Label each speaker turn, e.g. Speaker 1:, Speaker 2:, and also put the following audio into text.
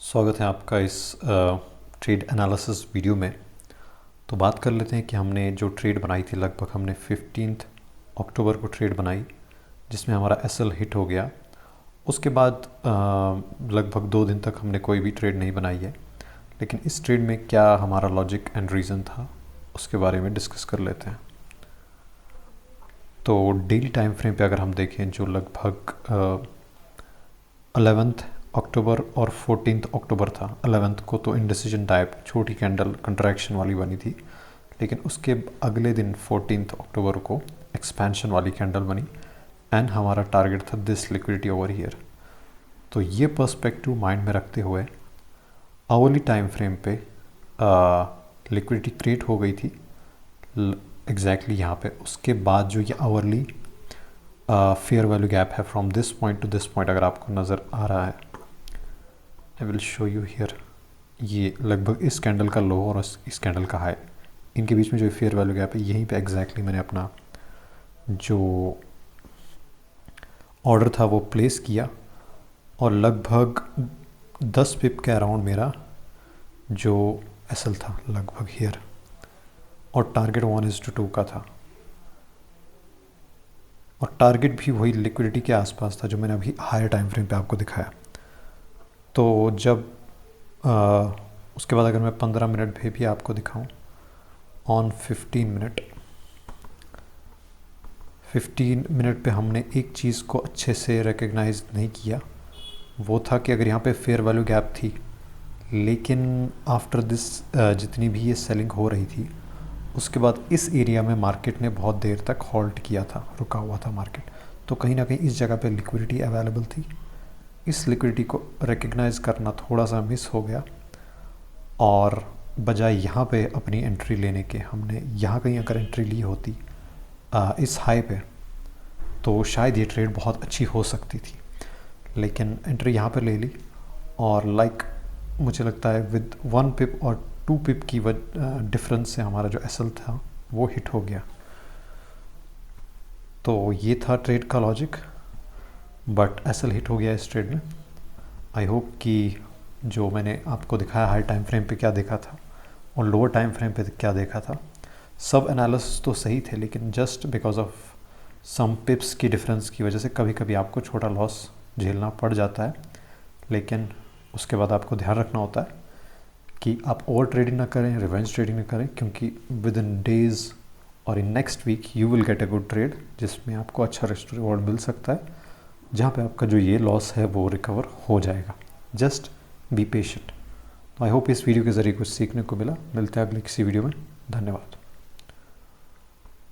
Speaker 1: स्वागत है आपका इस ट्रेड एनालिसिस वीडियो में। तो बात कर लेते हैं कि हमने जो ट्रेड बनाई थी, लगभग हमने 15 अक्टूबर को ट्रेड बनाई जिसमें हमारा एसएल हिट हो गया। उसके बाद लगभग 2 दिन तक हमने कोई भी ट्रेड नहीं बनाई है, लेकिन इस ट्रेड में क्या हमारा लॉजिक एंड रीज़न था उसके बारे में डिस्कस कर लेते हैं। तो डेली टाइम फ्रेम पे अगर हम देखें, जो लगभग 11 अक्टूबर और 14 अक्टूबर था। 11 को तो इंडिसीजन टाइप छोटी कैंडल कंट्रैक्शन वाली बनी थी, लेकिन उसके अगले दिन 14 अक्टूबर को एक्सपेंशन वाली कैंडल बनी एंड हमारा टारगेट था दिस लिक्विडिटी ओवर हियर। तो ये पर्सपेक्टिव माइंड में रखते हुए आवरली टाइम फ्रेम पे लिक्विडिटी क्रिएट हो गई थी एग्जैक्टली यहाँ पे। उसके बाद जो ये आवरली फेयर वैल्यू गैप है from this point two this point, अगर आपको नज़र आ रहा है, I will show you here. ये लगभग इस कैंडल का लो और इस कैंडल का हाई, इनके बीच में जो फेयर वैल्यू गैप है, यहीं पे एग्जैक्टली मैंने अपना जो ऑर्डर था वो प्लेस किया और लगभग 10 पिप के अराउंड मेरा जो एसएल था लगभग हियर, और टारगेट 1:2 का था, और टारगेट भी वही लिक्विडिटी के आसपास था जो मैंने अभी हायर टाइम फ्रेम पे आपको दिखाया। तो जब उसके बाद अगर मैं 15 मिनट भी आपको दिखाऊं, ऑन 15 मिनट पे हमने एक चीज़ को अच्छे से रिकग्नाइज नहीं किया। वो था कि अगर यहाँ पे फेयर वैल्यू गैप थी, लेकिन आफ्टर दिस जितनी भी ये सेलिंग हो रही थी, उसके बाद इस एरिया में मार्केट ने बहुत देर तक हॉल्ट किया था, रुका हुआ था मार्केट। तो कहीं ना कहीं इस जगह पे लिक्विडिटी अवेलेबल थी। इस लिक्विडिटी को रिकग्नाइज करना थोड़ा सा मिस हो गया, और बजाय यहाँ पे अपनी एंट्री लेने के हमने यहाँ कहीं अगर एंट्री ली होती इस हाई पे, तो शायद ये ट्रेड बहुत अच्छी हो सकती थी। लेकिन एंट्री यहाँ पे ले ली और मुझे लगता है विद 1 पिप और 2 पिप की डिफरेंस से हमारा जो एसएल था वो हिट हो गया। तो ये था ट्रेड का लॉजिक, बट एसएल हिट हो गया इस ट्रेड में। आई होप कि जो मैंने आपको दिखाया हाई टाइम फ्रेम पे क्या देखा था और लोअर टाइम फ्रेम पे क्या देखा था, सब एनालिसिस तो सही थे, लेकिन just because of some pips की डिफरेंस की वजह से कभी कभी आपको छोटा लॉस झेलना पड़ जाता है। लेकिन उसके बाद आपको ध्यान रखना होता है कि आप ओवर ट्रेडिंग ना करें, रिवेंज ट्रेडिंग ना करें, क्योंकि विद इन डेज और in next week you will get a good trade जिसमें आपको अच्छा रिवॉर्ड मिल सकता है, जहाँ पे आपका जो ये लॉस है वो रिकवर हो जाएगा। Just be patient. तो आई होप इस वीडियो के ज़रिए कुछ सीखने को मिला। मिलते हैं अगले किसी वीडियो में। धन्यवाद।